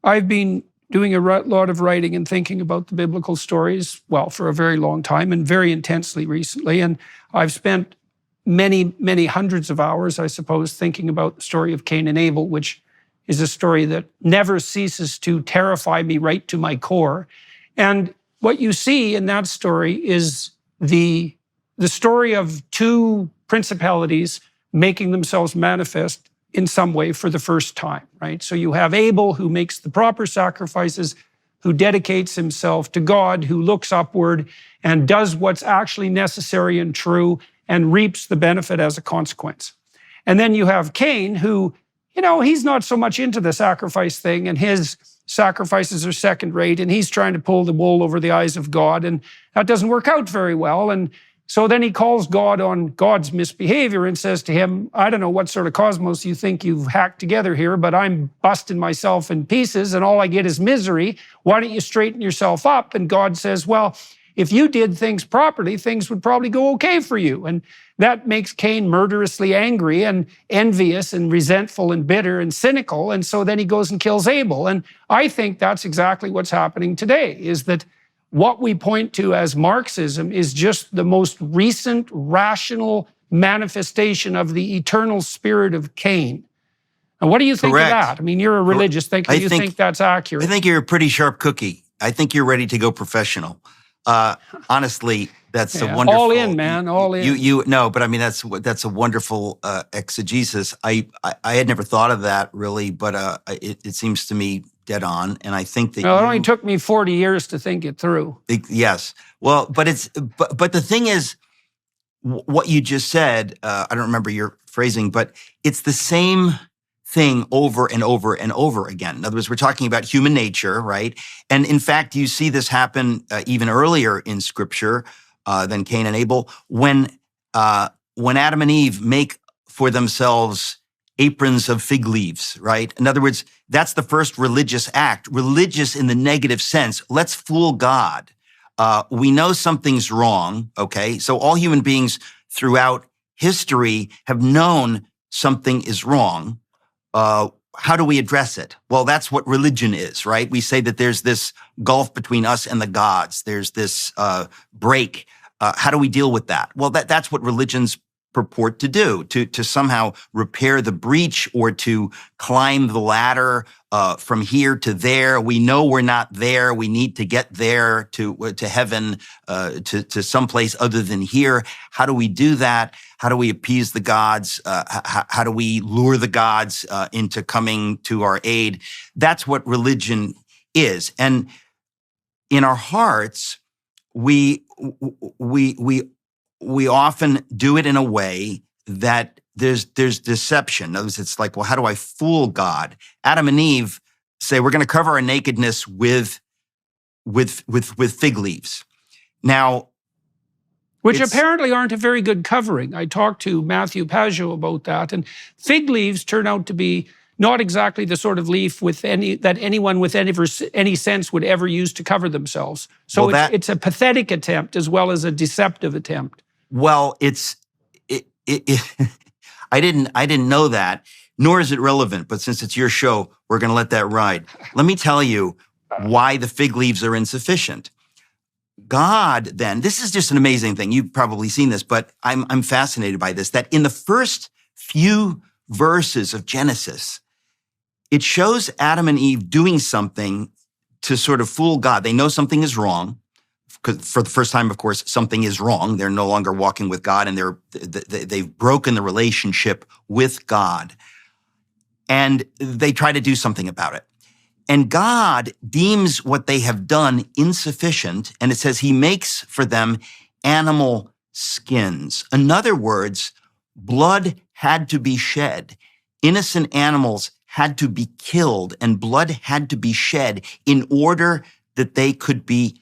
I've been doing a lot of writing and thinking about the biblical stories, well, for a very long time and very intensely recently. And I've spent many, many hundreds of hours, I suppose, thinking about the story of Cain and Abel, which is a story that never ceases to terrify me right to my core. And what you see in that story is the story of two principalities making themselves manifest in some way for the first time, right? So you have Abel, who makes the proper sacrifices, who dedicates himself to God, who looks upward and does what's actually necessary and true and reaps the benefit as a consequence. And then you have Cain, who, he's not so much into the sacrifice thing, and his sacrifices are second rate, and he's trying to pull the wool over the eyes of God, and that doesn't work out very well. And so then he calls God on God's misbehavior and says to him, I don't know what sort of cosmos you think you've hacked together here, but I'm busting myself in pieces and all I get is misery. Why don't you straighten yourself up? And God says, well, if you did things properly, things would probably go okay for you. And that makes Cain murderously angry and envious and resentful and bitter and cynical. And so then he goes and kills Abel. And I think that's exactly what's happening today, is that what we point to as Marxism is just the most recent rational manifestation of the eternal spirit of Cain. And what do you think Correct. Of that? I mean, you're a religious thinker. Do you think that's accurate? I think you're a pretty sharp cookie. I think you're ready to go professional. Honestly, that's a wonderful. All in, man, all in. No, but I mean that's a wonderful exegesis. I had never thought of that really, but it seems to me dead on, and I think that it only took me 40 years to think it through. Yes, well, but the thing is, what you just said. I don't remember your phrasing, but it's the same thing over and over and over again. In other words, we're talking about human nature, right? And in fact, you see this happen even earlier in Scripture than Cain and Abel, when Adam and Eve make for themselves aprons of fig leaves, right? In other words, that's the first religious act. Religious in the negative sense. Let's fool God. We know something's wrong, okay? So all human beings throughout history have known something is wrong. How do we address it? Well, that's what religion is, right? We say that there's this gulf between us and the gods. There's this break. How do we deal with that? Well, that's what religions purport to do, to somehow repair the breach or to climb the ladder from here to there. We know we're not there. We need to get there to heaven, to someplace other than here. How do we do that? How do we appease the gods? How do we lure the gods into coming to our aid? That's what religion is. And in our hearts, we often do it in a way that there's deception. In other words, it's like, well, how do I fool God? Adam and Eve say, we're going to cover our nakedness with fig leaves. Now, which apparently aren't a very good covering. I talked to Matthew Pajot about that, and fig leaves turn out to be not exactly the sort of leaf that anyone with any sense would ever use to cover themselves. So it's a pathetic attempt as well as a deceptive attempt. Well, I didn't know that, nor is it relevant. But since it's your show, we're going to let that ride. Let me tell you why the fig leaves are insufficient. God, then, this is just an amazing thing. You've probably seen this, but I'm fascinated by this. That in the first few verses of Genesis, it shows Adam and Eve doing something to sort of fool God. They know something is wrong. Because for the first time, of course, something is wrong. They're no longer walking with God, and they've broken the relationship with God. And they try to do something about it. And God deems what they have done insufficient, and it says he makes for them animal skins. In other words, blood had to be shed. Innocent animals had to be killed, and blood had to be shed in order that they could be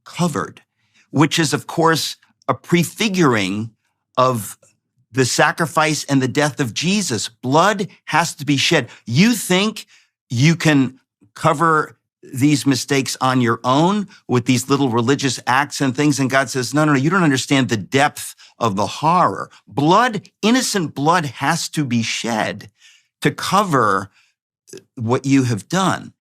covered, which is, of course, a prefiguring of the sacrifice and the death of Jesus. Blood has to be shed. You think you can cover these mistakes on your own with these little religious acts and things, and God says, no, you don't understand the depth of the horror. Blood, innocent blood has to be shed to cover what you have done.